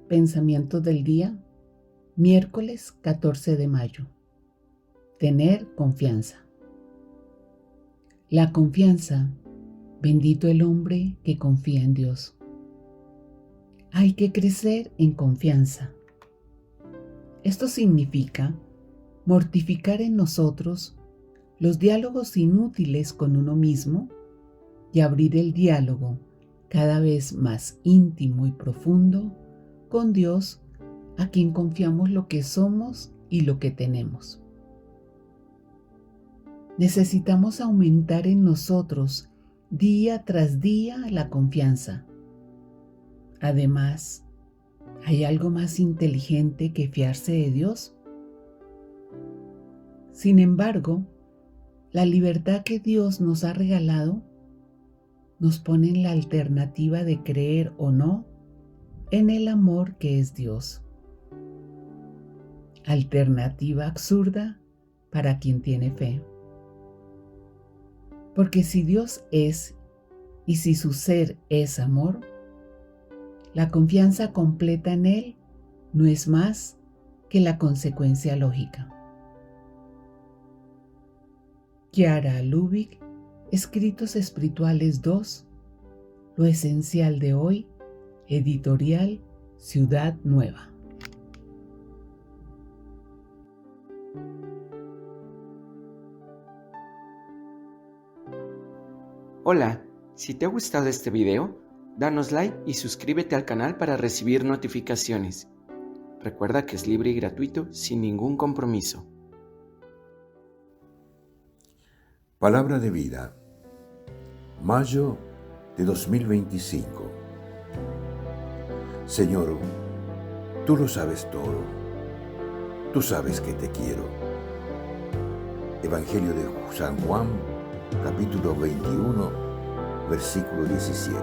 Pensamientos del día, miércoles 14 de mayo. Tener confianza. La confianza, bendito el hombre que confía en Dios. Hay que crecer en confianza. Esto significa mortificar en nosotros los diálogos inútiles con uno mismo y abrir el diálogo cada vez más íntimo y profundo con Dios, a quien confiamos lo que somos y lo que tenemos. Necesitamos aumentar en nosotros día tras día la confianza. Además, ¿hay algo más inteligente que fiarse de Dios? Sin embargo, la libertad que Dios nos ha regalado nos pone en la alternativa de creer o no en el amor que es Dios. Alternativa absurda para quien tiene fe. Porque si Dios es y si su ser es amor, la confianza completa en Él no es más que la consecuencia lógica. Chiara Lubich, Escritos Espirituales 2, Lo esencial de hoy, editorial Ciudad Nueva. Hola, si te ha gustado este video, danos like y suscríbete al canal para recibir notificaciones. Recuerda que es libre y gratuito sin ningún compromiso. Palabra de vida, mayo de 2025. Señor, tú lo sabes todo. Tú sabes que te quiero. Evangelio de San Juan, capítulo 21, versículo 17.